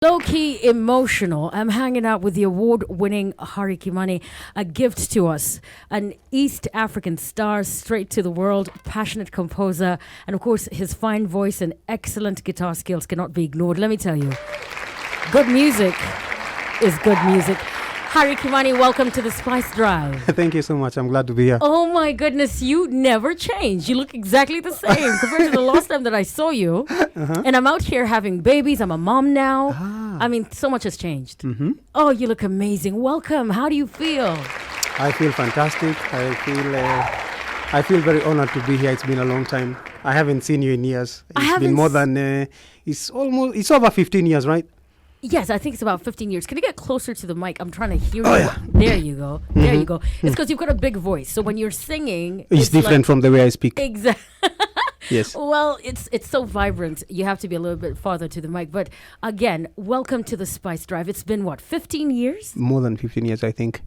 Low-key emotional. I'm hanging out with the award-winning Hari Kimani, a gift to us, an East African star, straight to the world, passionate composer, and of course his fine voice and excellent guitar skills cannot be ignored. Let me tell you, good music is good music. Hari Kimani, welcome to the Spice Drive. Thank you so much. I'm glad to be here. Oh my goodness, you never change. You look exactly the same compared to the last time that I saw you. And I'm out here having babies. I'm a mom now. I mean, so much has changed. Oh, you look amazing. Welcome. How do you feel? I feel fantastic. I feel very honored to be here. It's been a long time. I haven't seen you in years. It's been more than it's over 15 years, right? Yes, I think it's about 15 years. Can you get closer to the mic? I'm trying to hear you. Yeah. There you go. There you go. It's because you've got a big voice. So when you're singing... It's different from the way I speak. Exactly. Yes. Well, it's so vibrant. You have to be a little bit farther to the mic. But again, welcome to the Spice Drive. It's been, what, 15 years? More than 15 years, I think.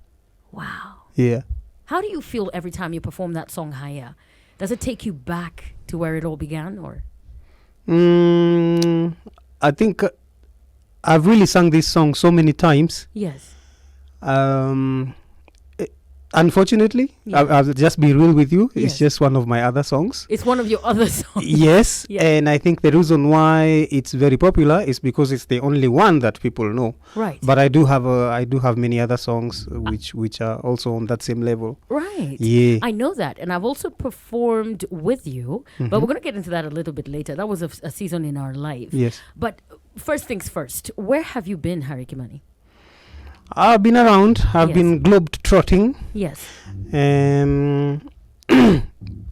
Wow. Yeah. How do you feel every time you perform that song, Haya? Does it take you back to where it all began, or...? I think... I've really sung this song so many times. Yes. Unfortunately, I'll just be real with you. It's just one of my other songs. It's one of your other songs. Yes. And I think the reason why it's very popular is because it's the only one that people know. Right. But I do have many other songs which are also on that same level. Right. Yeah. I know that. And I've also performed with you. But we're going to get into that a little bit later. That was a season in our life. Yes. But first things first, where have you been, Hari Kimani? I've been around. I've been globe-trotting. Yes.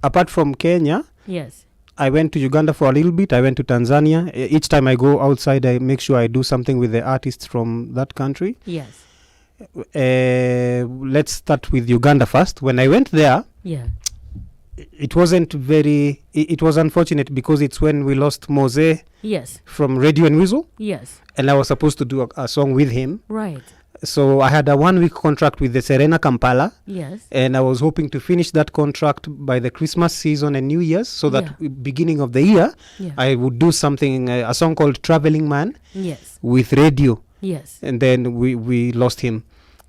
Apart from Kenya, yes, I went to Uganda for a little bit. I went to Tanzania. Each time I go outside, I make sure I do something with the artists from that country. Yes. Let's start with Uganda first. When I went there, it wasn't very... It was unfortunate because it's when we lost Mose from Radio and Weasel. Yes. And I was supposed to do a song with him. Right. So I had a 1-week contract with the Serena Kampala. Yes. And I was hoping to finish that contract by the Christmas season and New Year's, so that beginning of the year, I would do something, a song called Traveling Man. Yes. With radio. Yes. And then we lost him.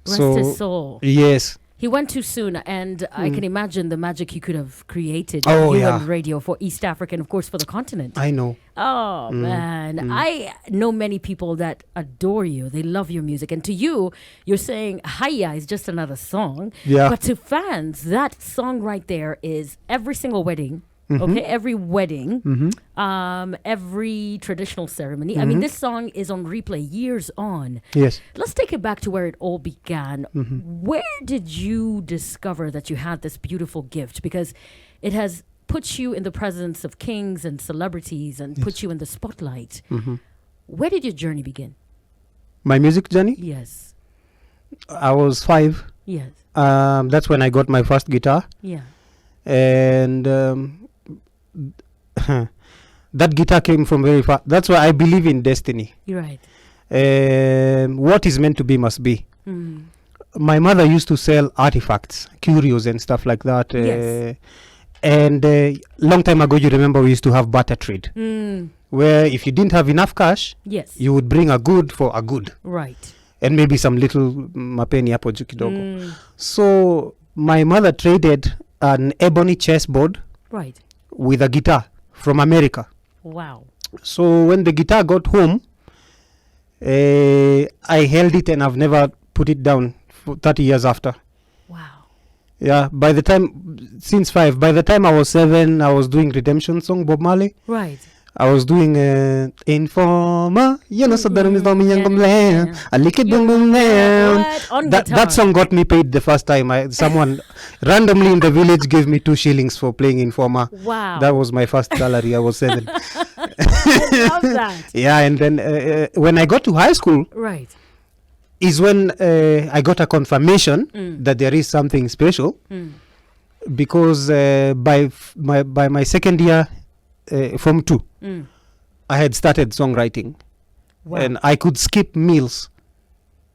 Rest his soul. Yes. He went too soon, and I can imagine the magic he could have created in radio for East Africa and, of course, for the continent. I know. Oh, man. I know many people that adore you. They love your music. And to you, you're saying Haya is just another song. Yeah. But to fans, that song right there is every single wedding. Okay, every wedding, every traditional ceremony. I mean, this song is on replay years on. Yes. Let's take it back to where it all began. Where did you discover that you had this beautiful gift? Because it has put you in the presence of kings and celebrities and put you in the spotlight. Where did your journey begin? My music journey? Yes. I was 5. Yes. That's when I got my first guitar. Yeah. And... that guitar came from very far. That's why I believe in destiny. You're right. What is meant to be must be. My mother used to sell artifacts, curios and stuff like that. Yes. And long time ago, you remember we used to have barter trade, where if you didn't have enough cash, you would bring a good for a good. Right. And maybe some little mapeni hapo juu kidogo. So my mother traded an ebony chessboard. Right. With a guitar from America. Wow. So when the guitar got home, I held it and I've never put it down for 30 years after. Wow. Yeah, by the time, since 5, by the time I was 7, I was doing Redemption song, Bob Marley. Right. I was doing Informer, you know, so that is not me I like it boom boom down. That song got me paid the first time. Someone randomly in the village gave me 2 shillings for playing Informer. Wow. That was my first salary. I was 7. I love that. Yeah, and then when I got to high school, right, is when I got a confirmation that there is something special, because by my second year, Form 2, I had started songwriting. Wow. And I could skip meals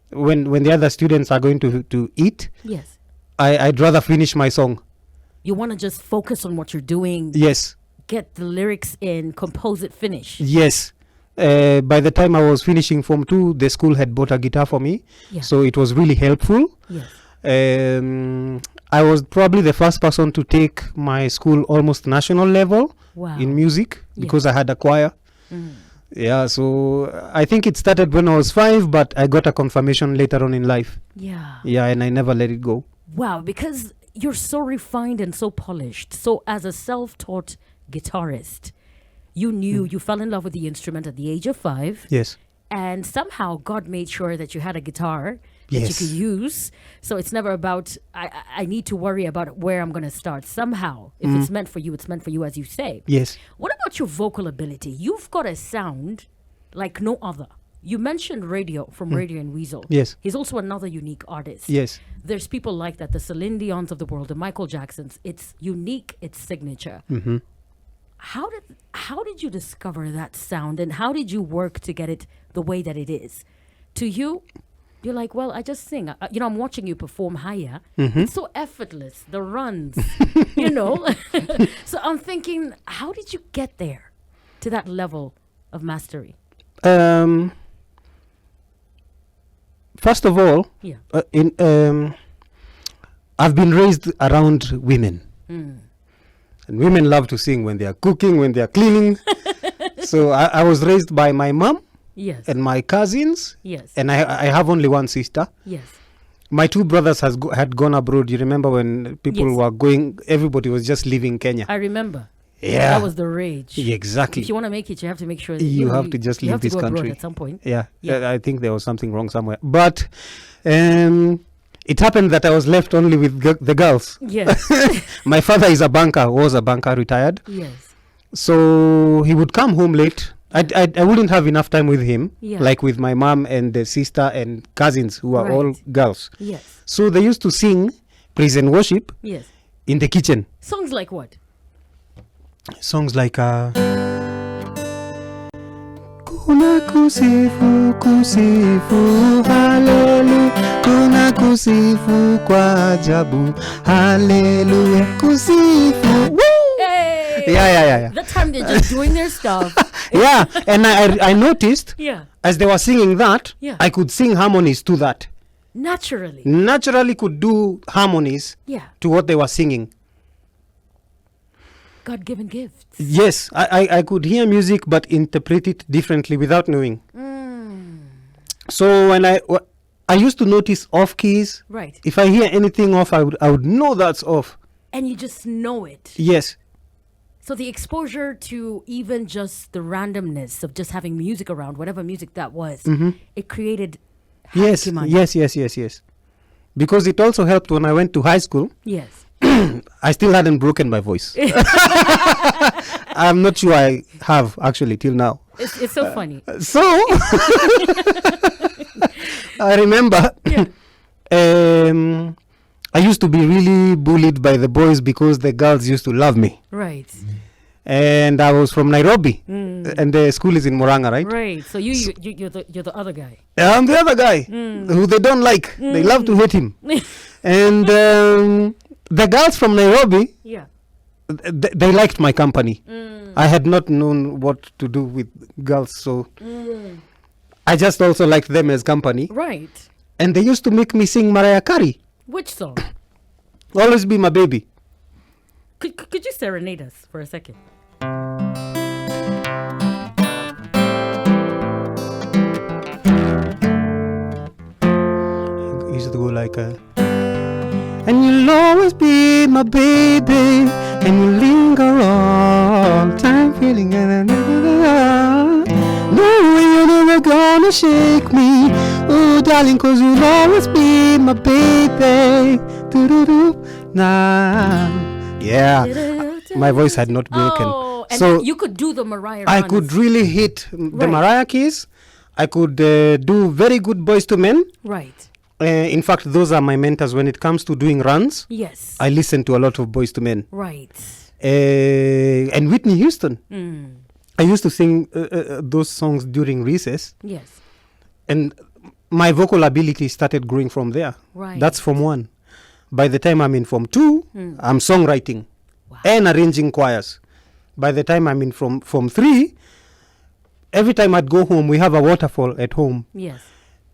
when the other students are going to eat. Yes. I'd rather finish my song. You want to just focus on what you're doing. Yes. Get the lyrics in, compose it, finish. Yes. By the time I was finishing Form 2, the school had bought a guitar for me. Yeah. So it was really helpful. Yes. I was probably the first person to take my school almost national level Wow. in music because I had a choir. Mm. Yeah, so I think it started when I was 5, but I got a confirmation later on in life. Yeah. Yeah, and I never let it go. Wow, because you're so refined and so polished. So as a self-taught guitarist, you knew you fell in love with the instrument at the age of 5. Yes. And somehow God made sure that you had a guitar that Yes. you could use. So it's never about, I need to worry about where I'm going to start. Somehow, if it's meant for you, it's meant for you, as you say. Yes. What about your vocal ability? You've got a sound like no other. You mentioned Radio from Radio and Weasel. Yes. He's also another unique artist. Yes. There's people like that, the Celine Dions of the world, the Michael Jacksons. It's unique, it's signature. Mm-hmm. How did you discover that sound, and how did you work to get it the way that it is? To you, you're like, well, I just sing. I'm watching you perform higher. It's so effortless, the runs, So I'm thinking, how did you get there to that level of mastery? First of all, Yeah. I've been raised around women. And women love to sing when they are cooking, when they are cleaning. So I was raised by my mom Yes. and my cousins. Yes. And I have only one sister. Yes. My 2 brothers had gone abroad. You remember when people Yes. were going, everybody was just leaving Kenya. I remember. Yeah. That was the rage. Exactly. If you want to make it, you have to make sure that You have to just you leave have to this go abroad country. at some point. Yeah. Yeah. I think there was something wrong somewhere. But it happened that I was left only with the girls. Yes. My father was a banker, retired. Yes. So he would come home late. I wouldn't have enough time with him, Yeah. like with my mom and the sister and cousins who are all Right. girls. Yes. So they used to sing praise and worship Yes. in the kitchen. Songs like what? Songs like Kuna kusifu kusifu haleluya, kuna kusifu kwa ajabu haleluya, kusifu. Woo! Hey! Yeah. That time they're just doing their stuff. Yeah, and I noticed Yeah. as they were singing that, Yeah. I could sing harmonies to that. Naturally. Could do harmonies Yeah. to what they were singing. God-given gifts. Yes, I could hear music but interpret it differently without knowing. So when I used to notice off keys. Right. If I hear anything off, I would know that's off. And you just know it. Yes. So the exposure to even just the randomness of just having music around, whatever music that was, it created Yes. Kimani. Yes. Because it also helped when I went to high school. Yes. I still hadn't broken my voice. I'm not sure I have actually till now. It's so funny. So I remember Yeah. I used to be really bullied by the boys because the girls used to love me. Right. And I was from Nairobi, and the school is in Murang'a, right? Right. So you're the other guy. I'm the other guy who they don't like. They love to hate him. And the girls from Nairobi, Yeah. they liked my company. I had not known what to do with girls, so I just also liked them as company. Right. And they used to make me sing Mariah Carey. Which song? Always Be My Baby. Could you serenade us for a second? It used to go like and you'll always be my baby, and you linger all time feeling no you're never gonna shake me, oh darling, cause you'll always be my baby. Do-do-do. Nah. Yeah, my voice had not broken. Oh, and so you could do the Mariah I runs. could really hit the Right. Mariah keys. I could do very good Boys to Men. Right. In fact, those are my mentors when it comes to doing runs. Yes. I listen to a lot of Boys to Men. Right. And Whitney Houston. I used to sing those songs during recess. Yes. And my vocal ability started growing from there. Right. That's Form 1. By the time I'm in Form 2, I'm songwriting Wow. and arranging choirs. By the time I'm in Form 3, every time I'd go home, we have a waterfall at home. Yes.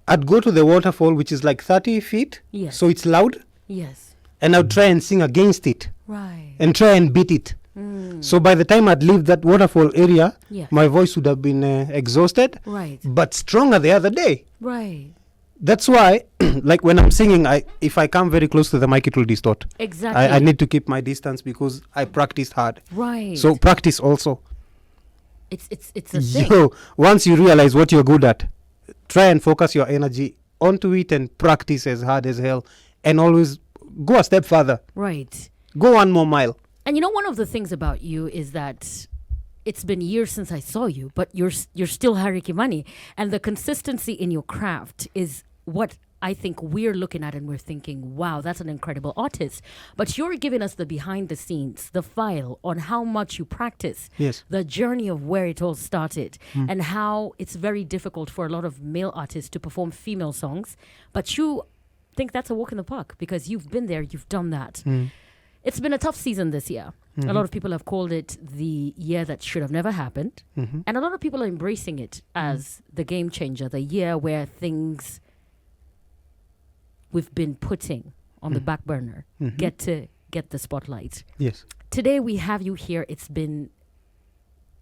I'd go to the waterfall, which is like 30 feet. Yes. So it's loud. Yes. And I'd try and sing against it. Right. And try and beat it. So by the time I'd leave that waterfall area, Yes. my voice would have been exhausted. Right. But stronger the other day. Right. That's why, like when I'm singing, if I come very close to the mic, it will distort. Exactly. I need to keep my distance because I practiced hard. Right. So practice also. It's a thing. Once you realize what you're good at, try and focus your energy onto it and practice as hard as hell. And always go a step further. Right. Go 1 more mile. And one of the things about you is that it's been years since I saw you, but you're still Harry Kimani. And the consistency in your craft is what I think we're looking at and we're thinking, wow, that's an incredible artist. But you're giving us the behind the scenes, the file on how much you practice, Yes. the journey of where it all started, and how it's very difficult for a lot of male artists to perform female songs. But you think that's a walk in the park because you've been there, you've done that. It's been a tough season this year. A lot of people have called it the year that should have never happened. And a lot of people are embracing it as the game changer, the year where things we've been putting on the back burner get the spotlight. Yes. Today we have you here. It's been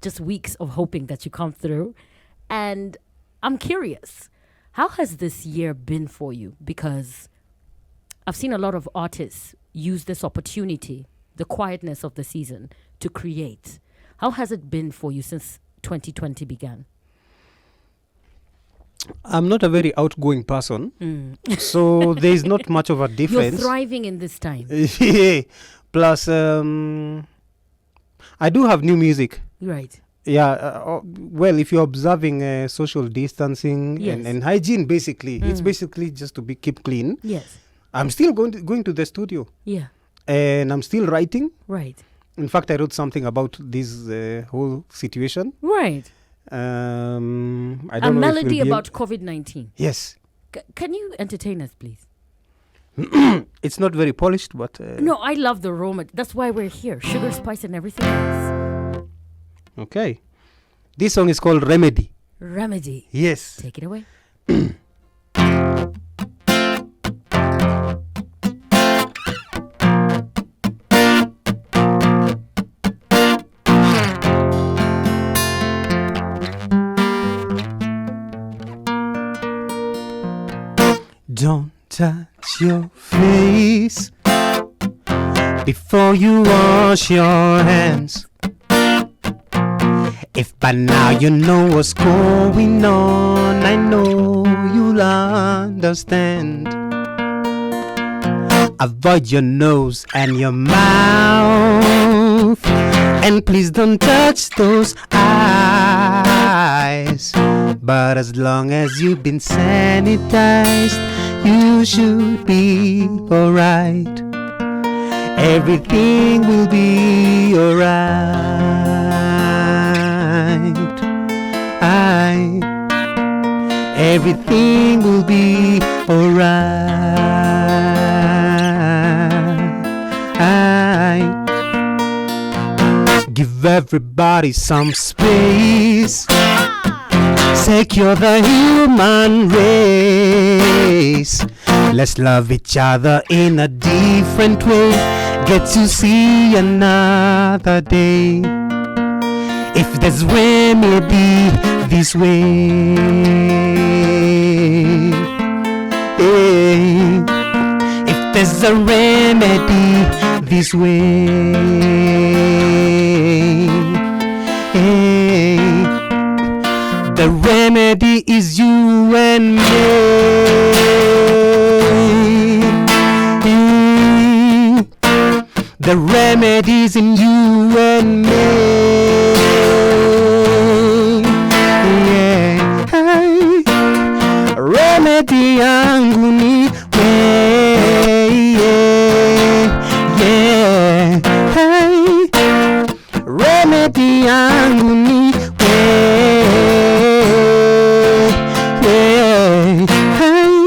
just weeks of hoping that you come through. And I'm curious, how has this year been for you? Because I've seen a lot of artists use this opportunity, the quietness of the season, to create. How has it been for you since 2020 began? I'm not a very outgoing person, so there's not much of a You're difference. thriving in this time. Plus, I do have new music. Right. Yeah, well, if you're observing social distancing Yes. and hygiene, basically, it's basically just to keep clean. Yes. I'm still going to the studio, Yeah. and I'm still writing. Right. In fact, I wrote something about this whole situation. Right. I A don't know if we'll melody be about COVID-19. Yes, Can you entertain us, please? it's not very polished, but No, I love the aroma. That's why we're here. Sugar, spice, and everything else. okay. This song is called Remedy. Remedy. Yes. Take it away. Don't touch your face before you wash your hands. If by now you know what's going on, I know you'll understand. Avoid your nose and your mouth, and please don't touch those eyes. But as long as you've been sanitized, you should be alright. Everything will be alright. Everything will be alright. Give everybody some space. Secure the human race. Let's love each other in a different way. Get to see another day. If there's remedy this way, if there's a remedy this way, the remedy is you and me. The remedy's in you and me. Yeah. Hey. Remedy yangu ni wewe. Yeah. Hey. Remedy yangu ni wewe. Hey.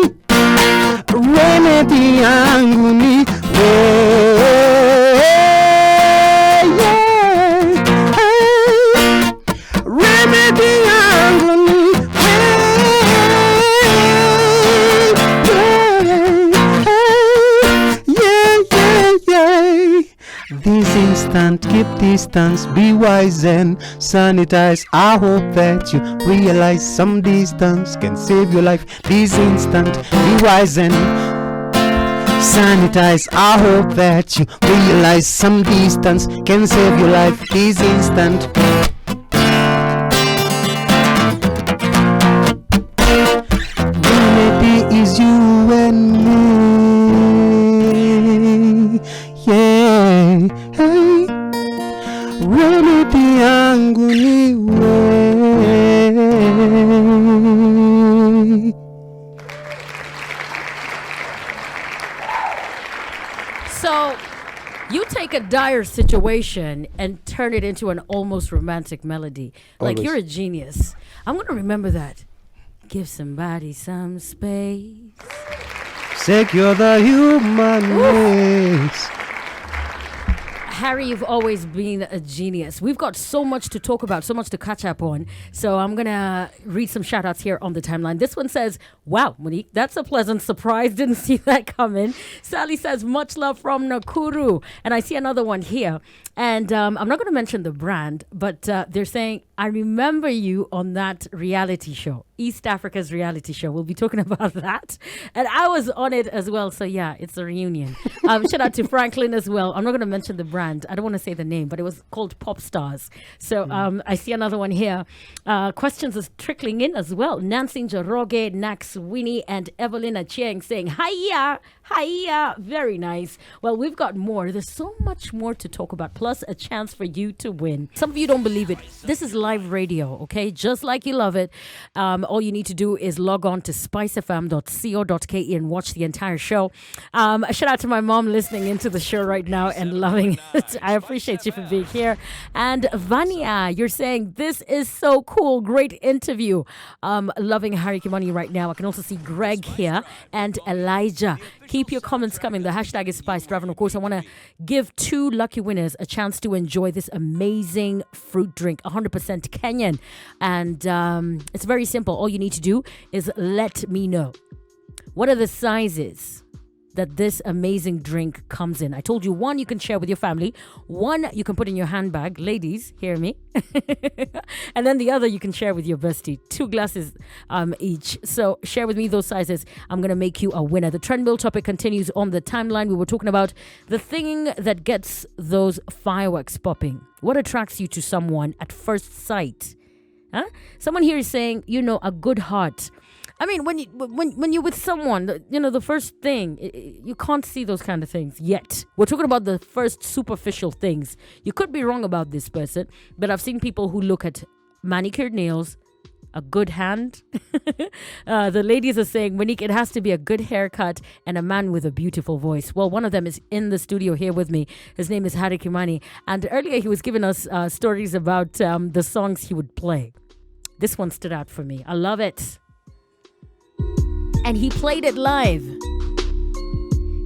Remedy yangu ni wewe. Remedy instant. Keep distance, be wise and sanitize. I hope that you realize some distance can save your life this instant. Be wise and sanitize. I hope that you realize some distance can save your life this instant. Unity is you and me. Yeah. Hey. Unity yangu ni wewe. So, you take a dire situation and turn it into an almost romantic melody. Like, Always. you're a genius. I'm going to remember that. Give somebody some space. Secure the human race. Harry, you've always been a genius. We've got so much to talk about, so much to catch up on. So I'm going to read some shout outs here on the timeline. This one says, wow, Monique, that's a pleasant surprise. Didn't see that coming. Sally says, much love from Nakuru. And I see another one here. And I'm not going to mention the brand, but they're saying, I remember you on that reality show, East Africa's reality show. We'll be talking about that. And I was on it as well. So, yeah, it's a reunion. Shout out to Franklin as well. I'm not going to mention the brand. I don't want to say the name, but it was called Pop Stars. So I see another one here. Questions is trickling in as well. Nancy Njoroge, Nax Winnie, and Evelyn Achieng saying, hiya, hiya. Very nice. Well, we've got more. There's so much more to talk about, plus a chance for you to win. Some of you don't believe it. This is live radio, okay? Just like you love it. All you need to do is log on to spicefm.co.ke and watch the entire show. A shout out to my mom listening into the show right now and loving it. I appreciate you for being here. And Vania, you're saying, this is so cool. Great interview. Loving Harry Kimani right now. I can also see Greg here and Elijah. Keep your comments coming. The hashtag is Spice Drive. And of course, I want to give 2 lucky winners a chance to enjoy this amazing fruit drink, 100% Kenyan. And it's very simple. All you need to do is let me know. What are the sizes that this amazing drink comes in? I told you, 1 you can share with your family, 1 you can put in your handbag. Ladies, hear me. And then the other you can share with your bestie. 2 glasses each. So share with me those sizes. I'm going to make you a winner. The Trendmill topic continues on the timeline. We were talking about the thing that gets those fireworks popping. What attracts you to someone at first sight? Huh? Someone here is saying, a good heart. I mean, when you're with someone, the first thing, you can't see those kind of things yet. We're talking about the first superficial things. You could be wrong about this person, but I've seen people who look at manicured nails, a good hand. The ladies are saying, Monique, it has to be a good haircut and a man with a beautiful voice. Well, one of them is in the studio here with me. His name is Harry Kimani. And earlier he was giving us stories about the songs he would play. This one stood out for me. I love it. And he played it live.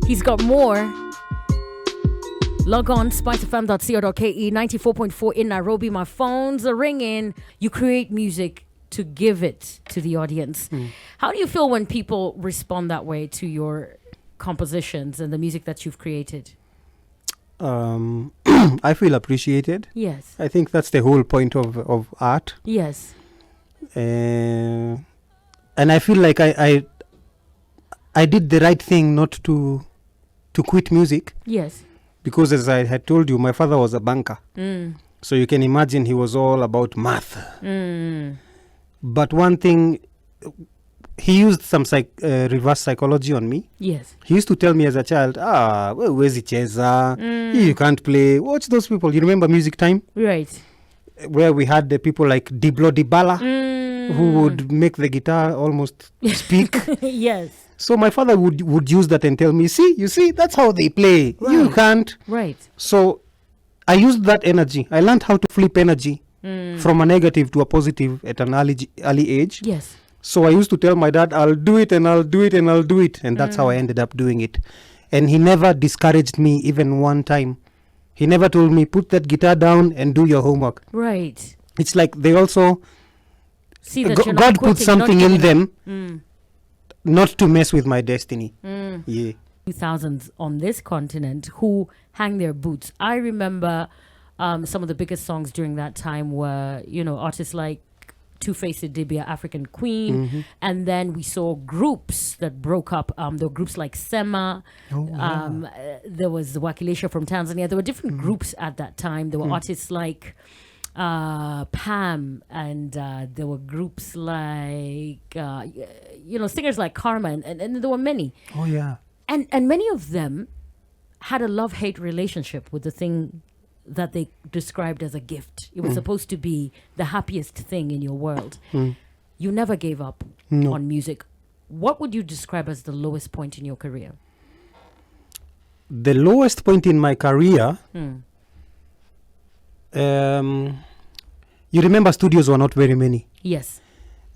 He's got more. Log on, spicefm.co.ke, 94.4 in Nairobi. My phones are ringing. You create music to give it to the audience. How do you feel when people respond that way to your compositions and the music that you've created? I feel appreciated. Yes. I think that's the whole point of art. Yes. And I feel like I did the right thing not to quit music. Yes. Because as I had told you, my father was a banker. So you can imagine he was all about math. But one thing, he used some reverse psychology on me. Yes. He used to tell me as a child, where's Cheza? You can't play. Watch those people. You remember Music Time? Right. Where we had the people like Diblo Dibala, who would make the guitar almost speak. Yes. So my father would use that and tell me, you see, that's how they play. Right. You can't. Right. So I used that energy. I learned how to flip energy from a negative to a positive at an early age. Yes. So I used to tell my dad, I'll do it and I'll do it and I'll do it. And that's how I ended up doing it. And he never discouraged me even one time. He never told me, put that guitar down and do your homework. Right. It's like they also, see that God put something in them not to mess with my destiny. Yeah. 2000s on this continent who hang their boots. I remember some of the biggest songs during that time were, artists like Two-Faced Idibia, African Queen, and then we saw groups that broke up. There were groups like Sema, there was Wakilisha from Tanzania. There were different groups at that time. There were artists like Pam, and there were groups like, singers like Karma, and there were many. Oh, yeah. And many of them had a love-hate relationship with the thing that they described as a gift. It was supposed to be the happiest thing in your world. You never gave up on music. What would you describe as the lowest point in your career? The lowest point in my career, you remember studios were not very many. Yes.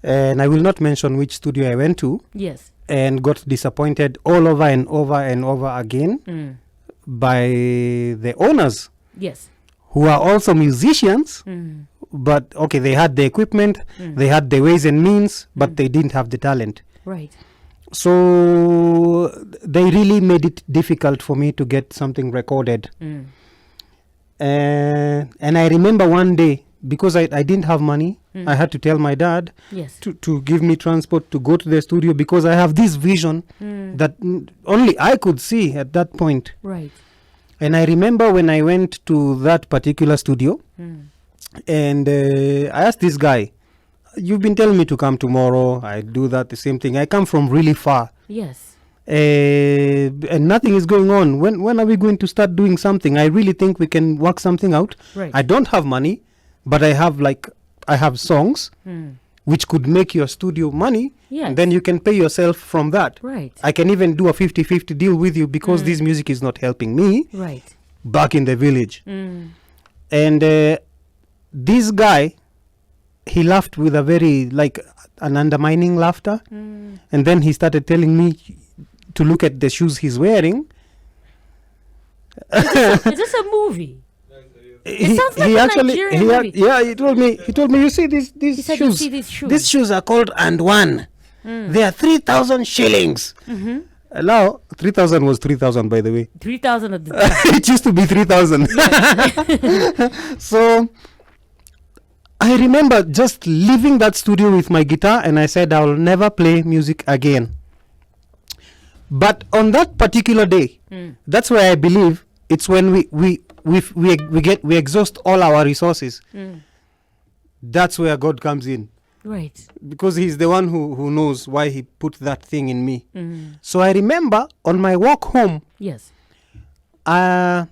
And I will not mention which studio I went to. Yes. And got disappointed all over and over and over again by the owners. Yes. Who are also musicians, but okay, they had the equipment, they had the ways and means, but they didn't have the talent. Right. So they really made it difficult for me to get something recorded. And I remember one day, because I didn't have money, I had to tell my dad to give me transport to go to the studio, because I have this vision that only I could see at that point. Right. And I remember when I went to that particular studio, and I asked this guy, "You've been telling me to come tomorrow. I do that, the same thing. I come from really far. Yes. And nothing is going on. When are we going to start doing something? I really think we can work something out. Right. I don't have money, but I have songs which could make your studio money. Yes. And then you can pay yourself from that. Right. I can even do a 50-50 deal with you, because this music is not helping me Right. back in the village." And this guy, he laughed with a very, an undermining laughter. And then he started telling me to look at the shoes he's wearing. Is this a movie? It sounds like a Nigerian movie. He told me, "You see these He said, shoes? "You see these shoes? These shoes are called and one. They are 3,000 shillings. Now 3,000 was 3,000, by the way. 3,000 at the time. It used to be 3,000. So I remember just leaving that studio with my guitar, and I said I will never play music again. But on that particular day, that's where I believe it's when we exhaust all our resources. That's where God comes in. Right. Because he's the one who knows why he put that thing in me. So I remember on my walk home, yes, a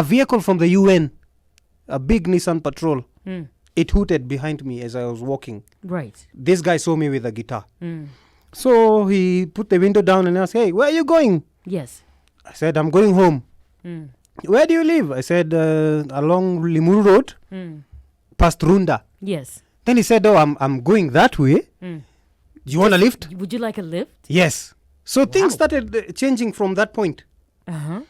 vehicle from the UN, a big Nissan Patrol, it hooted behind me as I was walking. Right. This guy saw me with a guitar. So he put the window down and asked, "Hey, where are you going?" Yes. I said, "I'm going home." "Where do you live?" I said, "Along Limuru Road, past Runda." Yes. Then he said, "Oh, I'm going that way. You want a lift?" Would you like a lift? Yes. So things started changing from that point. Uh-huh.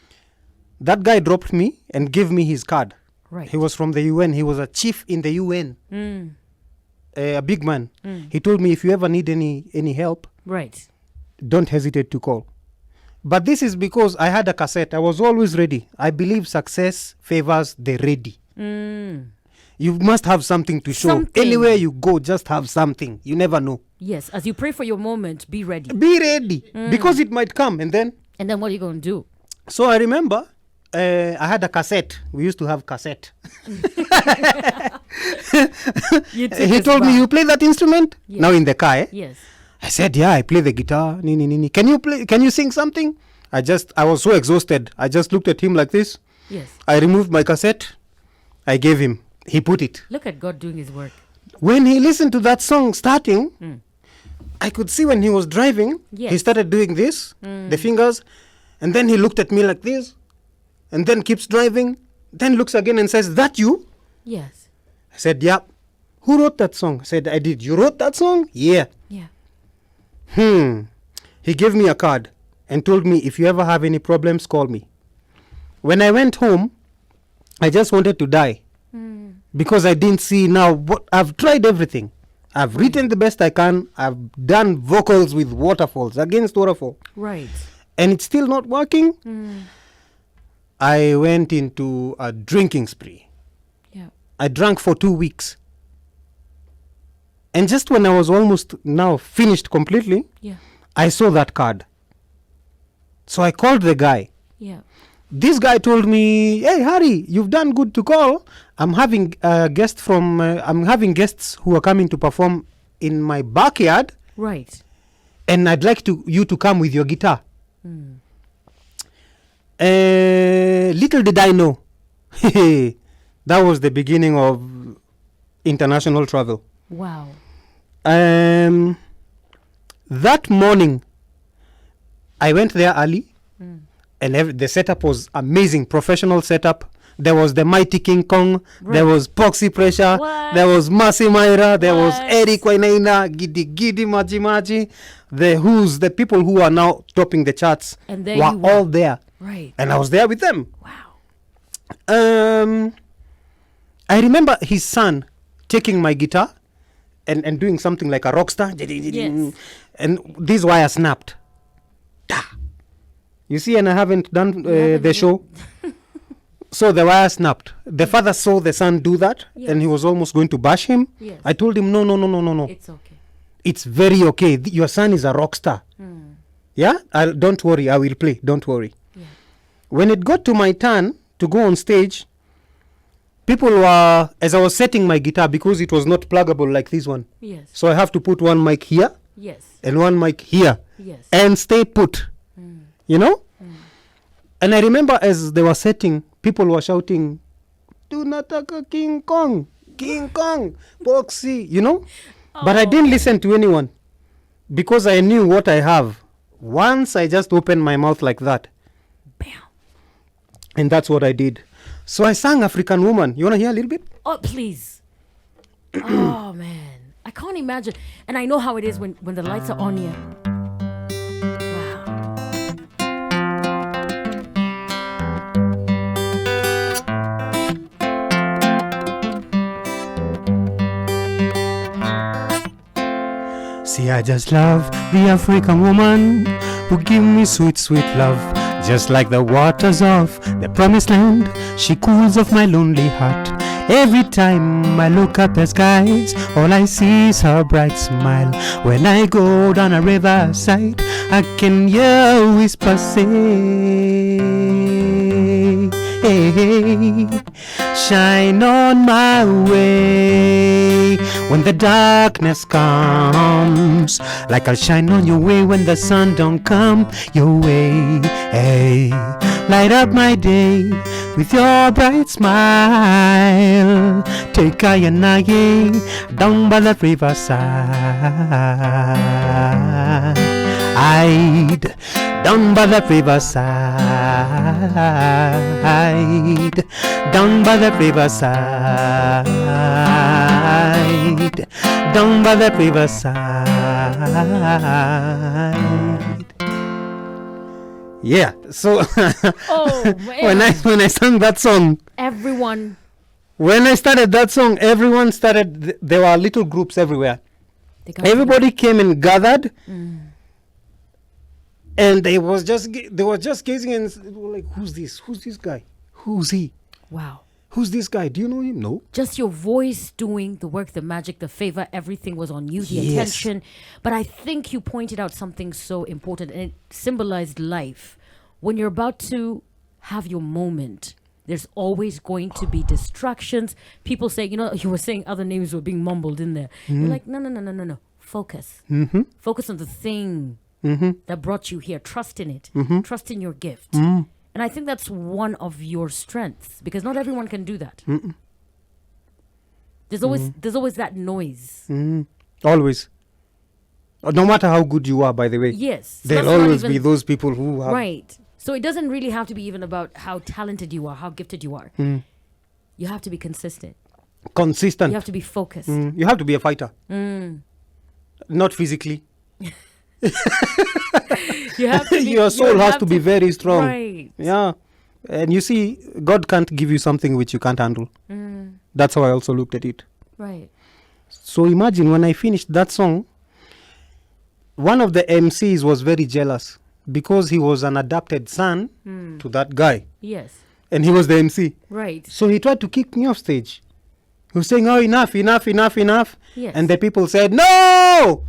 That guy dropped me and gave me his card. Right. He was from the UN. He was a chief in the UN, a big man. He told me, "If you ever need any help, right, don't hesitate to call." But this is because I had a cassette. I was always ready. I believe success favors the ready. You must have something to show. Something. Anywhere you go, just have something. You never know. Yes, as you pray for your moment, be ready. Be ready, because it might come. And then what are you going to do? So I remember I had a cassette. We used to have cassette. He told me, "You play that instrument?" Yes. Now in the car, eh? Yes. I said, "Yeah, I play the guitar. Can you sing something?" I was so exhausted. I just looked at him like this. Yes. I removed my cassette. I gave him. He put it. Look at God doing his work. When he listened to that song starting, I could see when he was driving, he started doing this, the fingers, and then he looked at me like this, and then keeps driving, then looks again and says, "That you?" Yes. I said, "Yeah." "Who wrote that song?" I said, "I did." "You wrote that song?" "Yeah." Yeah. He gave me a card and told me, "If you ever have any problems, call me." When I went home, I just wanted to die. Because I didn't see now what I've tried everything. I've written the best I can. I've done vocals with waterfalls, against waterfall. Right. and it's still not working, I went into a drinking spree. Yeah. I drank for 2 weeks. And just when I was almost now finished completely, Yeah. I saw that card. So I called the guy. Yeah. This guy told me, "Hey, Harry, you've done good to call. I'm having I'm having guests who are coming to perform in my backyard, Right. and I'd like you to come with your guitar." Little did I know, that was the beginning of international travel. Wow. That morning, I went there early, and the setup was amazing, professional setup. There was the mighty King Kong, there was Poxy Pressure, What? there was Masi Maira, there was What? Eric Wainaina, Gidi Gidi Maji Maji, the Who's, the people who are now topping the charts And there were you were. all there. Right. And I was there with them. Wow. I remember his son taking my guitar and doing something like a rock star. Yes. And this wire snapped. Da. You see, and I haven't done the show. So the wire snapped. The father saw the son do that, Yes. and he was almost going to bash him. Yes. I told him, no. It's okay. It's very okay. Your son is a rock star. Yeah? Don't worry. I will play. Don't worry. Yeah. When it got to my turn to go on stage, people were, as I was setting my guitar, because it was not pluggable like this one. Yes. So I have to put one mic here Yes. and one mic here Yes. and stay put. You know? And I remember as they were setting, people were shouting, "Tunataka King Kong, King Kong, Boxy," you know? But I didn't listen to anyone because I knew what I have. Once I just opened my mouth like that. Bam. And that's what I did. So I sang African Woman. You want to hear a little bit? Oh, please. Oh, man. I can't imagine. And I know how it is when the lights are on you. Wow. See, I just love the African woman who give me sweet, sweet love. Just like the waters of the promised land, she cools off my lonely heart. Every time I look at the skies, all I see is her bright smile. When I go down a riverside, I can hear a whisper say, "Hey, hey, shine on my way when the darkness comes, like I'll shine on your way when the sun don't come your way. Hey, light up my day with your bright smile. Take Kayanaye down by the riverside. I'd down by the riverside, down by the riverside, down by the riverside." Yeah, so Oh, man. when I sang that song, Everyone. when I started that song, everyone started. There were little groups everywhere. They got Everybody came and gathered. And they were just gazing and they were like, "Who's this? Who's this guy? Who's he? Wow. Who's this guy? Do you know him?" No. Just your voice doing the work, the magic, the favor, everything was on you, the Yes. attention. But I think you pointed out something so important, and it symbolized life. When you're about to have your moment, there's always going to be distractions. People say, you were saying other names were being mumbled in there. You're like, no. Focus. Focus on the thing that brought you here. Trust in it. Trust in your gift. And I think that's one of your strengths, because not everyone can do that. There's always that noise. Always. No matter how good you are, by the way. Yes. So There'll that's not always even- be those people who have. Right. So it doesn't really have to be even about how talented you are, how gifted you are. You have to be consistent. Consistent. You have to be focused. You have to be a fighter. Not physically. You have to be, Your soul you has have to be very strong. Right. Yeah. And you see, God can't give you something which you can't handle. That's how I also looked at it. Right. So imagine when I finished that song, one of the MCs was very jealous because he was an adopted son to that guy. Yes. And he was the MC. Right. So he tried to kick me off stage. He was saying, oh, enough. Yes. And the people said, no,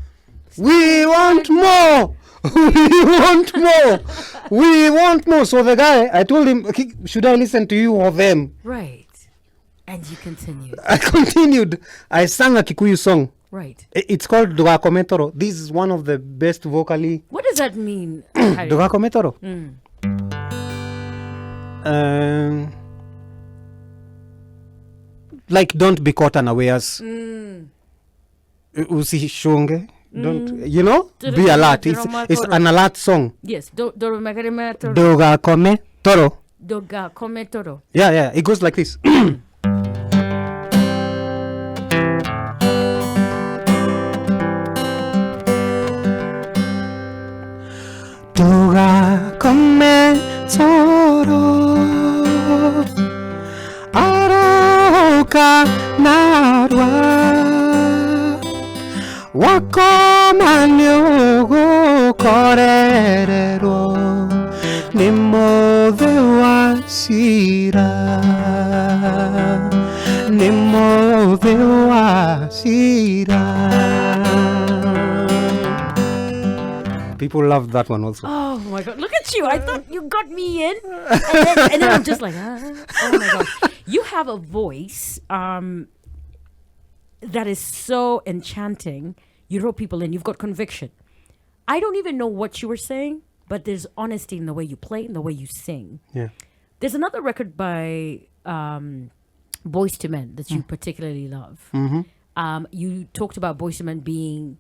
we want more. We want more. We want more. So the guy, I told him, okay, should I listen to you or them? Right. And you continued. I continued. I sang a Kikuyu song. Right. It's called Dogakometoro. This is one of the best vocally. What does that mean? Harry? Dogakometoro. Like, don't be caught unawares. Usishonge. Don't, you know? Be alert. It's an alert song. Yes. Dogakometoro. Dogakometoro. Dogakometoro. Yeah. It goes like this. Dogakometoro. Aroka narwa. Wakomanyogo korerero nimode wasira People love that one also. Oh my God, look at you. I thought you got me in. And then I'm just like, oh my God. You have a voice that is so enchanting. You draw people in. You've got conviction. I don't even know what you were saying, but there's honesty in the way you play and the way you sing. Yeah. There's another record by Boyz II Men that you particularly love. You talked about Boyz II Men being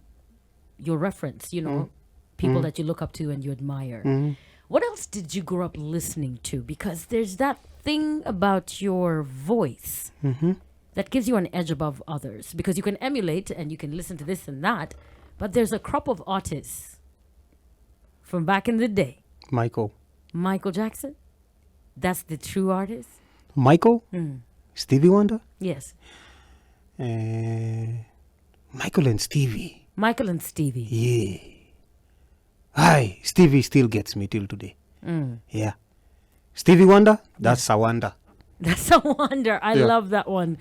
your reference, you know, people that you look up to and you admire. What else did you grow up listening to? Because there's that thing about your voice that gives you an edge above others, because you can emulate and you can listen to this and that, but there's a crop of artists from back in the day. Michael Jackson, that's the true artist. Michael? Stevie Wonder? Yes. Michael and Stevie. Yeah. Hi, Stevie still gets me till today. Yeah. Stevie Wonder, that's a wonder. That's a wonder. I love that one.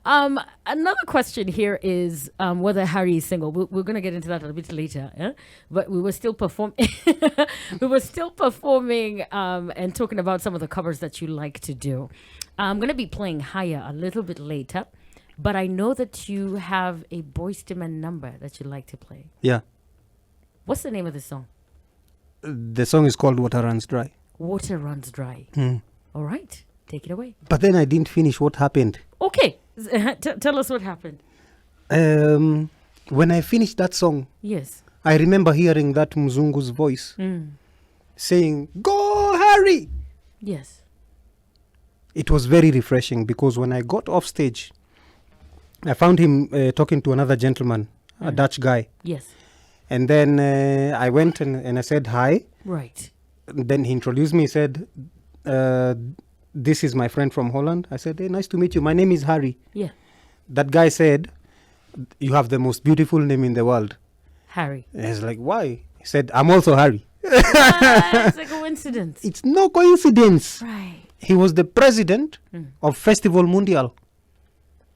Another question here is whether Harry is single. We're going to get into that a bit later. But we were still performing and talking about some of the covers that you like to do. I'm going to be playing Higher a little bit later. But I know that you have a Boyz II Men number that you like to play. Yeah. What's the name of the song? The song is called Water Runs Dry. Water Runs Dry. All right. Take it away. But then I didn't finish what happened. Okay. Tell us what happened. When I finished that song, Yes. I remember hearing that Mzungu's voice saying, "Go, Harry!" Yes. It was very refreshing because when I got off stage, I found him talking to another gentleman, a Dutch guy. Yes. And then I went and I said hi. Right. Then he introduced me. He said, this is my friend from Holland. I said, hey, nice to meet you. My name is Harry. Yeah. That guy said, you have the most beautiful name in the world. Harry. And I was like, why? He said, I'm also Harry. It's a coincidence. It's no coincidence. Right. He was the president of Festival Mundial.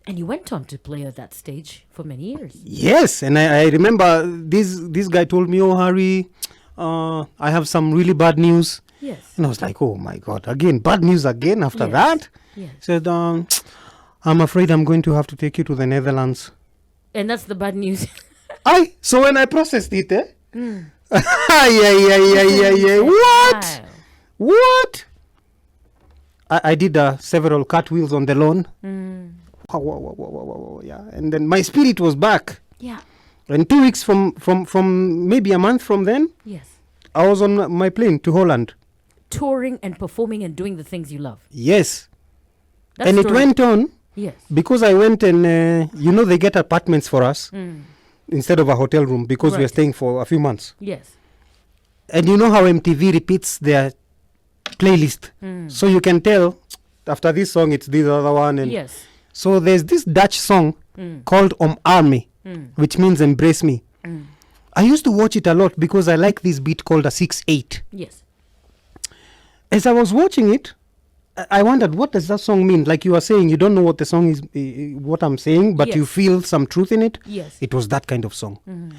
And you went on to play at that stage for many years. Yes. And I remember this guy told me, oh, Harry, I have some really bad news. Yes. And I was like, oh, my God, again, bad news again after that? Yes. He said, I'm afraid I'm going to have to take you to the Netherlands. And that's the bad news. So when I processed it, yeah. What? Wow. What? I did several cartwheels on the lawn. Yeah. And then my spirit was back. Yeah. And 2 weeks from maybe a month from then, Yes. I was on my plane to Holland. Touring and performing and doing the things you love. Yes. That's and it went on. Yes. Because I went and, they get apartments for us instead of a hotel room because we are staying for a few months. Yes. And you know how MTV repeats their playlist. So you can tell after this song, it's this other one. And Yes. so there's this Dutch song called Army, which means embrace me. I used to watch it a lot because I like this beat called a 6/8. Yes. As I was watching it, I wondered, what does that song mean? Like you are saying, you don't know what the song is, what I'm saying, but you Yes. feel some truth in it. Yes. It was that kind of song. Mhm.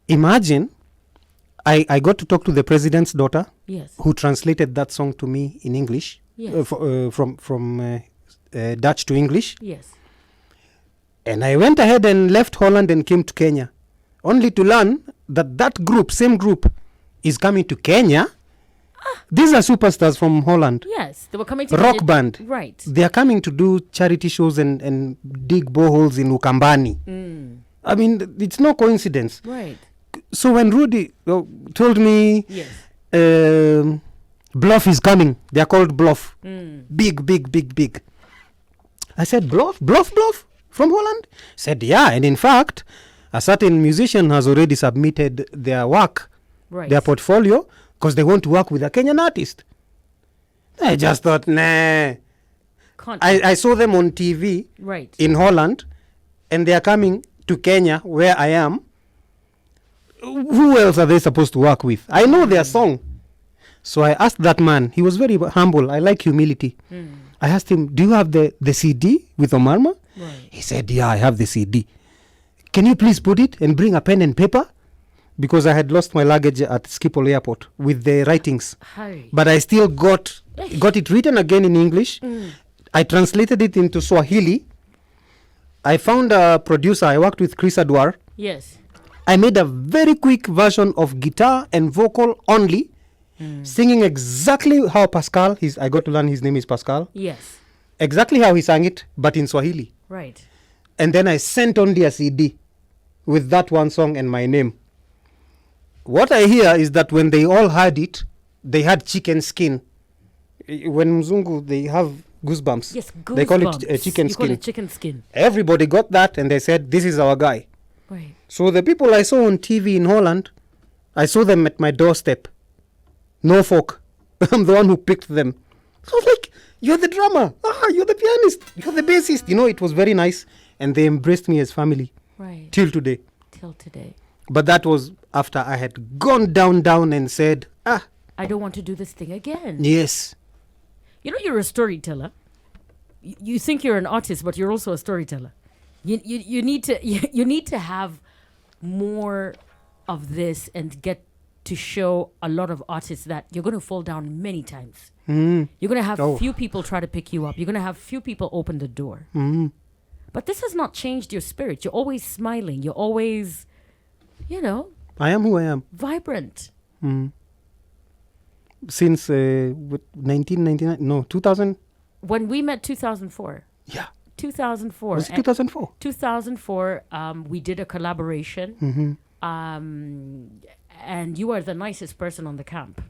Imagine, I got to talk to the president's daughter, Yes. who translated that song to me in English, Yes. from Dutch to English. Yes. And I went ahead and left Holland and came to Kenya, only to learn that group, same group, is coming to Kenya. These are superstars from Holland. Yes. They were coming to Rock band. Right. They are coming to do charity shows and dig boreholes in Ukambani. I mean, it's no coincidence. Right. So when Rudy told me, Yes. Bluff is coming, they are called Bluff. Mm. Big, big, big, big. I said, Bluff from Holland? Said, yeah. And in fact, a certain musician has already submitted their work, Right. their portfolio, because they want to work with a Kenyan artist. I just thought, nah. Can't I saw them on TV right. in Holland, and they are coming to Kenya, where I am. Who else are they supposed to work with? I know their song. So I asked that man. He was very humble. I like humility. I asked him, do you have the CD with Omarma? Right. He said, yeah, I have the CD. Can you please put it and bring a pen and paper? Because I had lost my luggage at Schiphol Airport with the writings. Harry. But I still got it written again in English. I translated it into Swahili. I found a producer. I worked with Chris Adwar. Yes. I made a very quick version of guitar and vocal only, singing exactly how Pascal, I got to learn his name is Pascal, Yes. exactly how he sang it, but in Swahili. Right. And then I sent only a CD with that one song and my name. What I hear is that when they all heard it, they had chicken skin. When Mzungu, they have goosebumps. Yes. They call it Goosebumps. chicken You call skin. it chicken skin. Everybody got that and they said, this is our guy. Right. So the people I saw on TV in Holland, I saw them at my doorstep. Norfolk. I'm the one who picked them. So I was like, you're the drummer. You're the pianist. You're the bassist. You know, it was very nice. And they embraced me as family. Right. Till today. Till today. But that was after I had gone down and said, I don't want to do this thing again. yes. You know, you're a storyteller. You think you're an artist, but you're also a storyteller. You need to you need to have more of this and get to show a lot of artists that you're going to fall down many times. You're going to have few people try to pick you up. You're going to have few people open the door. But this has not changed your spirit. You're always smiling. You're always, I am who I am. vibrant. Since 1999, no, 2000. When we met 2004. Yeah. 2004. Was it 2004? 2004, we did a collaboration. And you are the nicest person on the camp.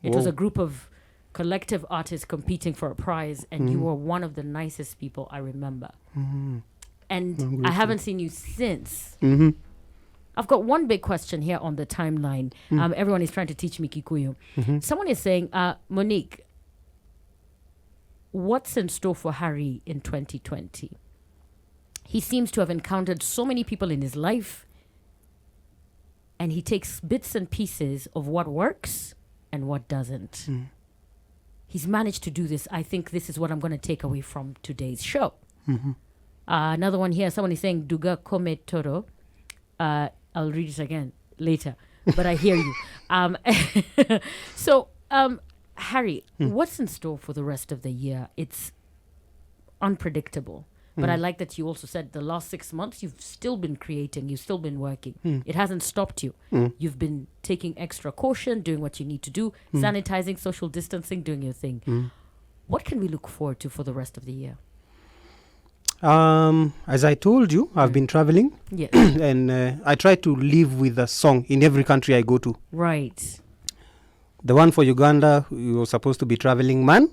It was Whoa. a group of collective artists competing for a prize, and you were one of the nicest people I remember. And I haven't seen you since. I've got one big question here on the timeline. Everyone is trying to teach me Kikuyu. Someone is saying, Monique, what's in store for Harry in 2020? He seems to have encountered so many people in his life, and he takes bits and pieces of what works and what doesn't. He's managed to do this. I think this is what I'm going to take away from today's show. Another one here, someone is saying, Duga Kome Toro. I'll read it again later, but I hear you. So, Harry, what's in store for the rest of the year? It's unpredictable. But I like that you also said the last 6 months, you've still been creating, you've still been working. It hasn't stopped you. You've been taking extra caution, doing what you need to do, sanitizing, social distancing, doing your thing. What can we look forward to for the rest of the year? As I told you, I've been traveling. Yes. And I try to live with a song in every country I go to. Right. The one for Uganda, we were supposed to be traveling man.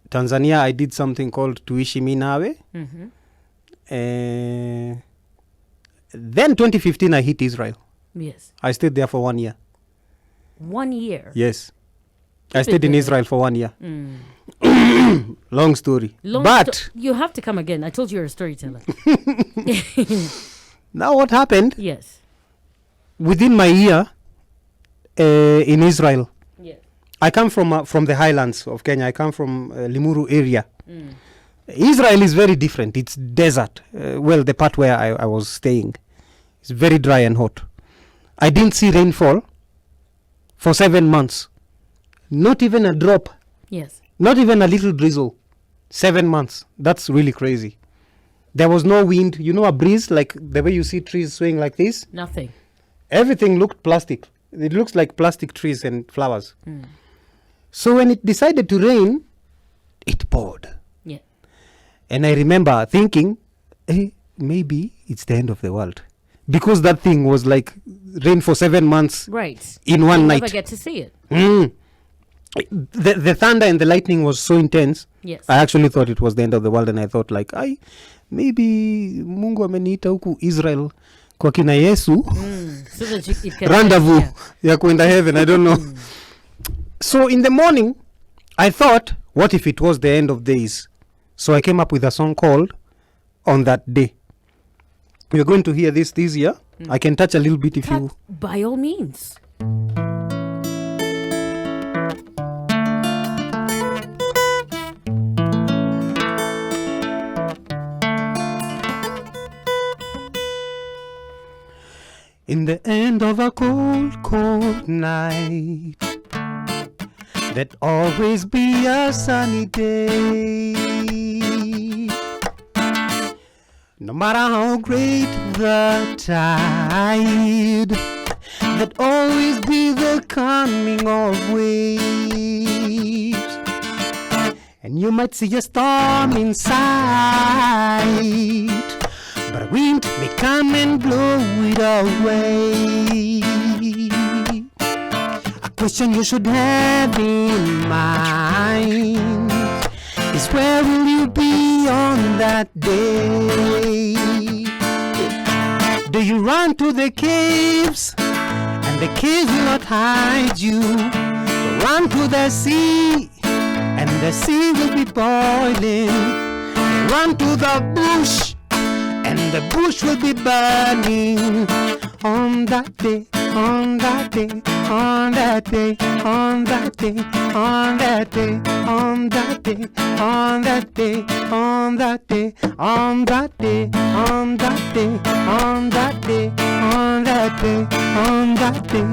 Tanzania, I did something called Tuishi Minawe. Then 2015, I hit Israel. Yes. I stayed there for 1 year. 1 year. Yes. I stayed in Israel for 1 year. Long story. You have to come again. I told you you're a storyteller. Now what happened? Yes. Within my year in Israel, Yes. I come from the highlands of Kenya. I come from Limuru area. Mm. Israel is very different. It's desert. Well, the part where I was staying, it's very dry and hot. I didn't see rainfall for 7 months. Not even a drop. Yes. Not even a little drizzle. 7 months. That's really crazy. There was no wind. You know, a breeze, like the way you see trees swaying like this. Nothing. Everything looked plastic. It looks like plastic trees and flowers. Mm. So when it decided to rain, it poured. Yeah. And I remember thinking, maybe it's the end of the world. Because that thing was like rain for 7 months Right. in one You'll night. never get to see it. Mm. The thunder and the lightning was so intense. Yes. I actually thought it was the end of the world, and I thought like, maybe Mungu ameniita huku Israel kwa kina Yesu. So that it can Rendezvous ya kwenda heaven, I don't know. So in the morning, I thought, what if it was the end of days? So I came up with a song called On That Day. We're going to hear this year. I can touch a little bit if you... By all means. In the end of a cold, cold night, there'd always be a sunny day. No matter how great the tide, there'd always be the coming of waves. And you might see a storm in sight, but a wind may come and blow it away. A question you should have in mind is, where will you be on that day? Do you run to the caves, and the caves will not hide you? Run to the sea, and the sea will be boiling. Run to the bush, and the bush will be burning. On that day, on that day, on that day, on that day, on that day, on that day, on that day, on that day, on that day, on that day, on that day, on that day, on that day,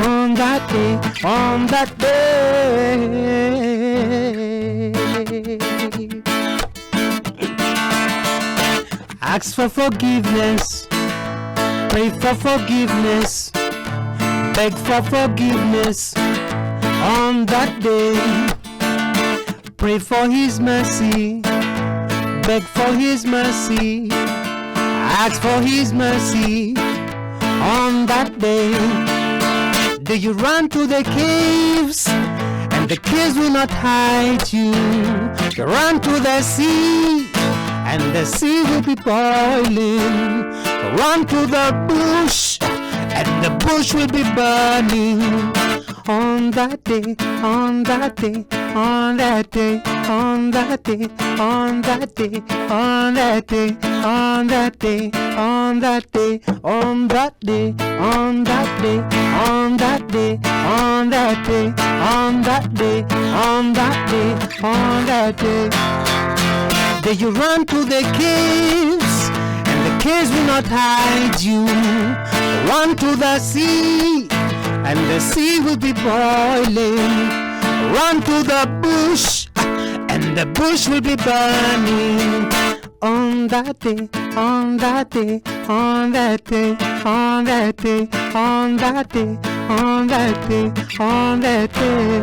on that day, on that day. Ask for forgiveness, pray for forgiveness, beg for forgiveness on that day. Pray for His mercy, beg for His mercy, ask for His mercy on that day. Do you run to the caves, and the caves will not hide you? You run to the sea, and the sea will be boiling. Run to the bush, and the bush will be burning. On that day, on that day, on that day, on that day, on that day, on that day, on that day, on that day, on that day, on that day, on that day, on that day, on that day, on that day, on that day. Do you run to the caves, and the caves will not hide you? Run to the sea, and the sea will be boiling. Run to the bush, and the bush will be burning. On that day, on that day, on that day, on that day, on that day, on that day, on that day.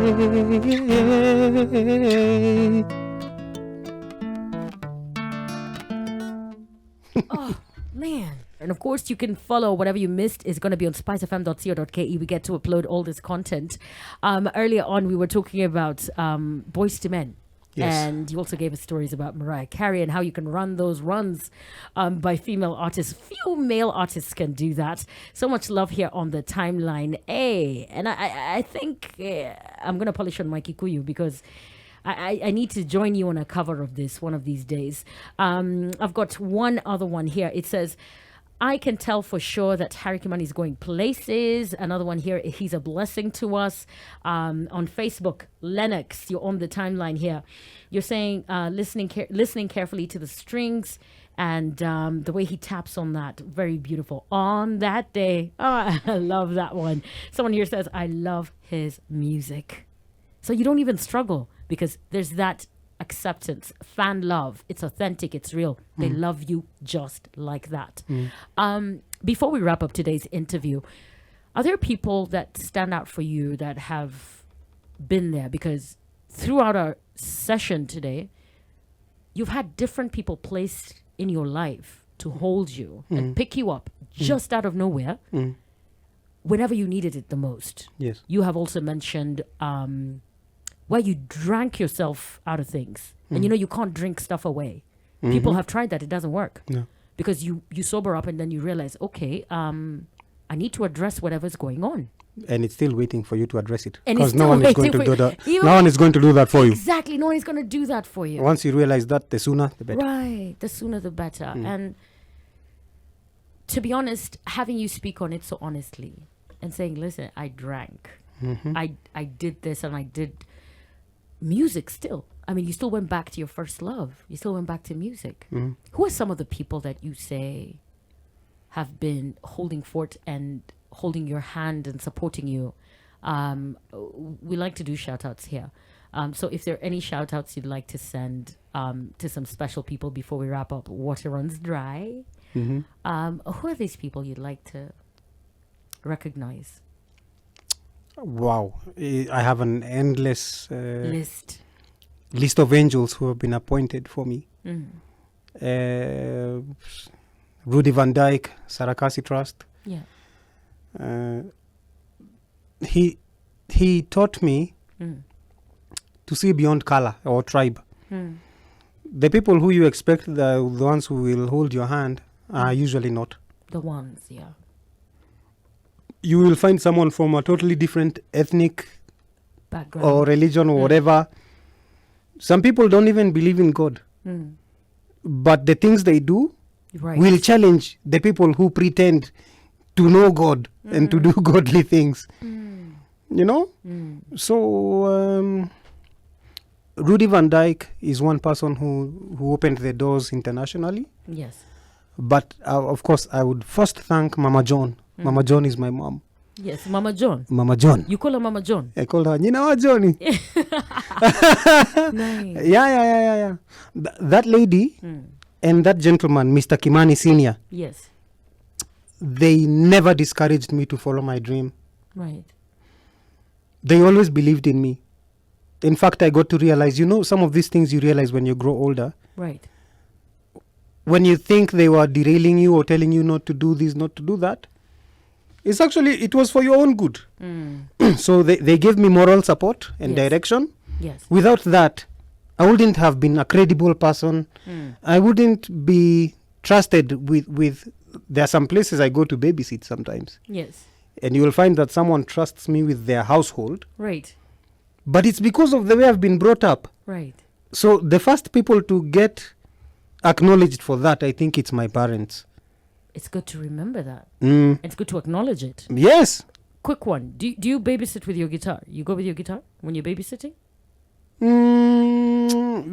Oh, man. And of course, you can follow whatever you missed is going to be on spicefm.co.ke. We get to upload all this content. Earlier on, we were talking about Boys to Men. Yes. And you also gave us stories about Mariah Carey and how you can run those runs by female artists. Few male artists can do that. So much love here on the timeline. And I think I'm going to polish on my Kikuyu because I need to join you on a cover of this one of these days. I've got one other one here. It says, I can tell for sure that Harry Kimani is going places. Another one here, he's a blessing to us. On Facebook, Lennox, you're on the timeline here. You're saying listening carefully to the strings and the way he taps on that, very beautiful. On that day, oh, I love that one. Someone here says, I love his music. So you don't even struggle because there's that acceptance, fan love. It's authentic, it's real. They love you just like that. Before we wrap up today's interview, are there people that stand out for you that have been there? Because throughout our session today, you've had different people placed in your life to hold you and pick you up just out of nowhere whenever you needed it the most. Yes. You have also mentioned where you drank yourself out of things. And you can't drink stuff away. People have tried that. It doesn't work. No. Because you sober up and then you realize, okay, I need to address whatever's going on. And it's still waiting for you to address it. And Because it's no still one is going waiting to for do you. that. Even- No one is going to do that for you. Exactly. No one is going to do that for you. Once you realize that, the sooner, the better. Right. The sooner the better. And to be honest, having you speak on it so honestly and saying, listen, I drank. I did this and I did music still. I mean, you still went back to your first love. You still went back to music. Who are some of the people that you say have been holding fort and holding your hand and supporting you? We like to do shout outs here. So if there are any shout outs you'd like to send to some special people before we wrap up, water runs dry. Who are these people you'd like to recognize? Wow. I have an endless List. of angels who have been appointed for me. Rudy Van Dyke, Sarakasi Trust. Yeah. He taught me to see beyond color or tribe. The people who you expect, the ones who will hold your hand, are usually not. The ones, yeah. You will find someone from a totally different ethnic Background. or religion or whatever. Some people don't even believe in God. But the things they do Right. will challenge the people who pretend to know God and to do godly things. You know? So Rudy Van Dyke is one person who opened the doors internationally. Yes. But of course, I would first thank Mama John. Mama John is my mom. Yes, Mama John. Mama John. You call her Mama John? I call her Nina wa Johnny. Nice. Yeah. That lady and that gentleman, Mr. Kimani Senior, Yes. they never discouraged me to follow my dream. Right. They always believed in me. In fact, I got to realize, some of these things you realize when you grow older. Right. When you think they were derailing you or telling you not to do this, not to do that, it was for your own good. So they gave me moral support and Yes. direction. Yes. Without that, I wouldn't have been a credible person. I wouldn't be trusted with. There are some places I go to babysit sometimes. Yes. And you will find that someone trusts me with their household. Right. But it's because of the way I've been brought up. Right. So the first people to get acknowledged for that, I think it's my parents. It's good to remember that. Mm. It's good to acknowledge it. Yes. Quick one. Do you babysit with your guitar? You go with your guitar when you're babysitting?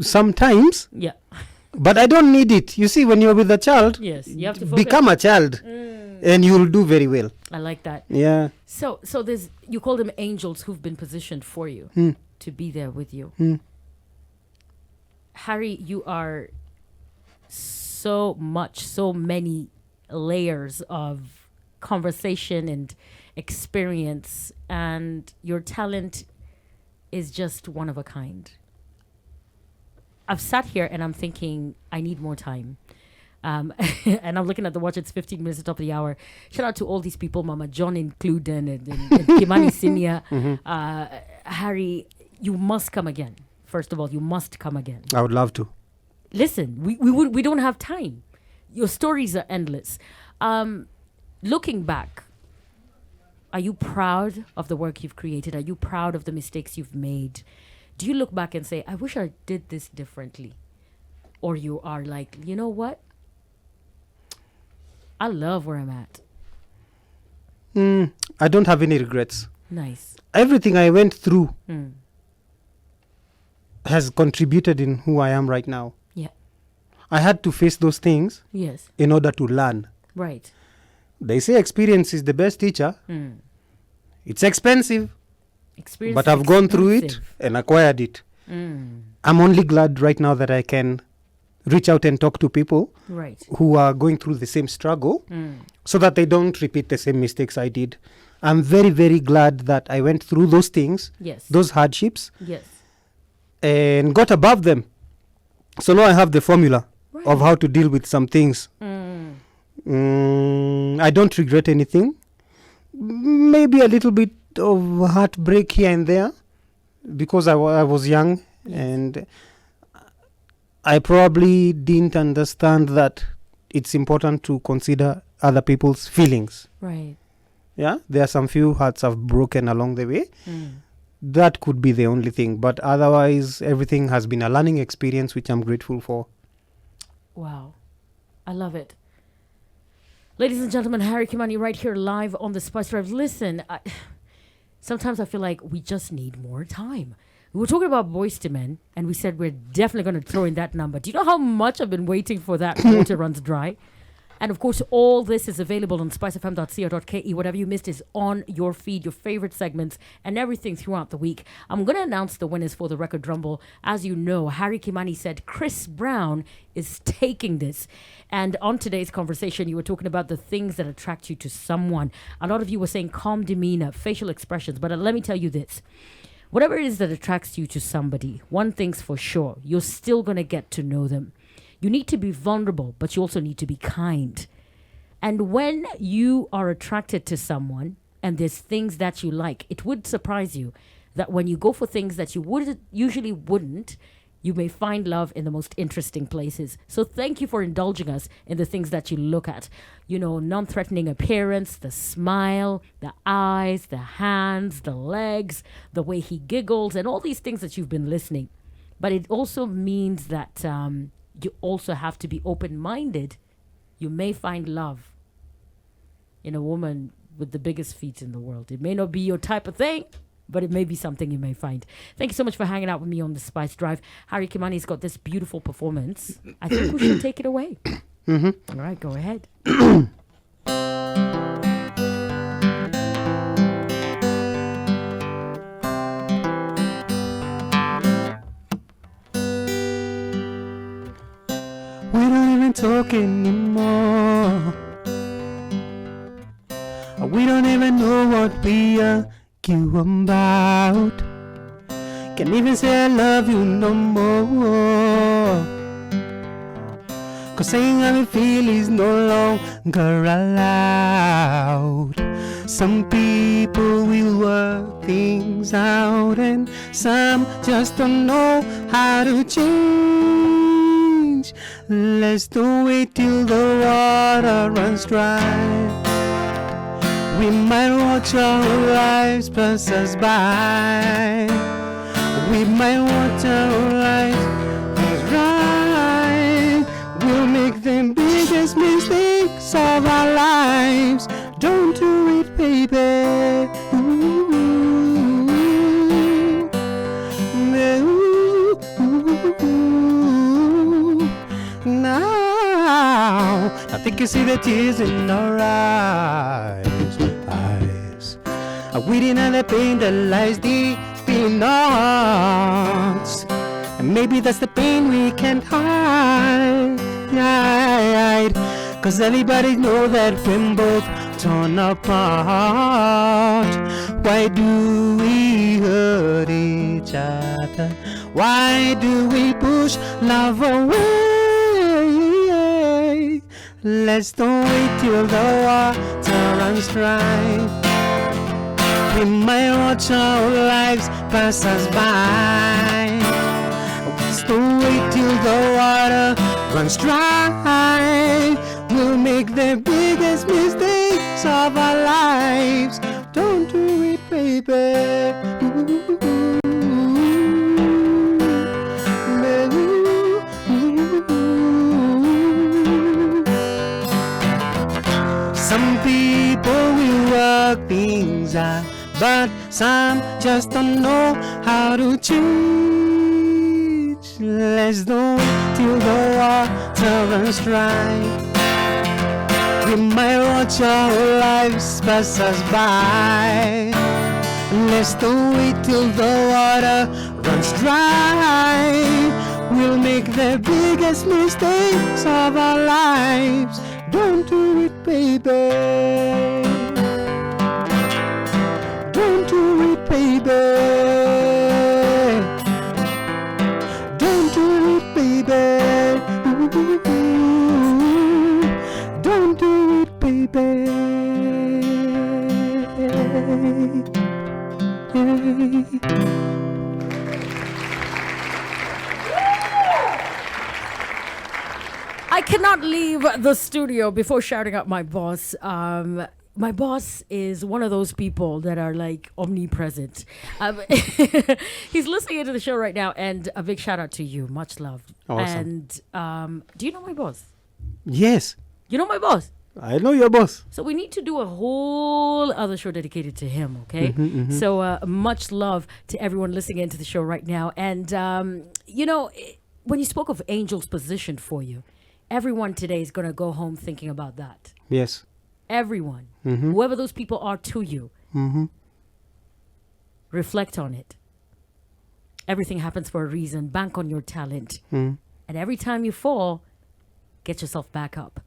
Sometimes. Yeah. But I don't need it. You see, when you're with a child, Yes. You have to focus. become a child and you'll do very well. I like that. Yeah. So there's, you call them angels who've been positioned for you to be there with you. Harry, you are so many layers of conversation and experience, and your talent is just one of a kind. I've sat here and I'm thinking, I need more time. And I'm looking at the watch, it's 15 minutes to top of the hour. Shout out to all these people, Mama John included, and Kimani Senior. Harry, you must come again. First of all, you must come again. I would love to. Listen, we don't have time. Your stories are endless. Looking back, are you proud of the work you've created? Are you proud of the mistakes you've made? Do you look back and say, I wish I did this differently? Or you are like, you know what? I love where I'm at. I don't have any regrets. Nice. Everything I went through has contributed in who I am right now. Yeah. I had to face those things Yes. in order to learn. Right. They say experience is the best teacher. It's expensive, Experience but is I've gone through it expensive. and acquired it. I'm only glad right now that I can reach out and talk to people Right. who are going through the same struggle so that they don't repeat the same mistakes I did. I'm very, very glad that I went through those things, Yes. those hardships, Yes. and got above them. So now I have the formula of how to deal with some things. I don't regret anything. Maybe a little bit of heartbreak here and there because I was young and I probably didn't understand that it's important to consider other people's feelings. Right. Yeah, there are some few hearts I've broken along the way. That could be the only thing. But otherwise, everything has been a learning experience, which I'm grateful for. Wow. I love it. Ladies and gentlemen, Harry Kimani right here live on the Spice Drive. Listen, sometimes I feel like we just need more time. We were talking about Boys to Men, and we said we're definitely going to throw in that number. Do you know how much I've been waiting for that water runs dry? And of course, all this is available on spicefm.co.ke. Whatever you missed is on your feed, your favorite segments, and everything throughout the week. I'm going to announce the winners for the Record Rumble. As you know, Harry Kimani said Chris Brown is taking this. And on today's conversation, you were talking about the things that attract you to someone. A lot of you were saying calm demeanor, facial expressions. But let me tell you this. Whatever it is that attracts you to somebody, one thing's for sure, you're still going to get to know them. You need to be vulnerable, but you also need to be kind. And when you are attracted to someone and there's things that you like, it would surprise you that when you go for things that you usually wouldn't, you may find love in the most interesting places. So thank you for indulging us in the things that you look at. You know, non-threatening appearance, the smile, the eyes, the hands, the legs, the way he giggles, and all these things that you've been listening. But it also means that you also have to be open-minded. You may find love in a woman with the biggest feet in the world. It may not be your type of thing, but it may be something you may find. Thank you so much for hanging out with me on the Spice Drive. Harry Kimani's got this beautiful performance. I think we should take it away. All right, go ahead. We don't even talk anymore. We don't even know what we argue about. Can't even say I love you no more. 'Cause saying how we feel is no longer allowed. Some people will work things out and some just don't know how to change. Let's don't wait till the water runs dry. We might watch our lives pass us by. We might watch our lives pass by. We'll make the biggest mistakes of our lives. Don't do it, baby. Ooh. Now, I think you see the tears in our eyes. We didn't have the pain that lies deep in us. And maybe that's the pain we can't hide. 'Cause everybody know that we're both torn apart. Why do we hurt each other? Why do we push love away? Let's don't wait till the water runs dry. We might watch our lives pass us by. Let's don't wait till the water runs dry. We'll make the biggest mistakes of our lives. Don't do it, baby. but some just don't know how to change. Let's don't wait till the water runs dry. We might watch our lives pass us by. Let's don't wait till the water runs dry. We'll make the biggest mistakes of our lives. Don't do it, baby. Don't do it, baby. Don't do it, baby. Don't do it, baby. I cannot leave the studio before shouting out my boss. My boss is one of those people that are like omnipresent. He's listening into the show right now, and a big shout out to you. Much love. Awesome. And do you know my boss? Yes, You know my boss? I know your boss. So we need to do a whole other show dedicated to him, okay? So much love to everyone listening into the show right now. And, when you spoke of angels positioned for you, everyone today is going to go home thinking about that. Yes. Everyone. Whoever those people are to you. Reflect on it. Everything happens for a reason. Bank on your talent. And every time you fall, get yourself back up.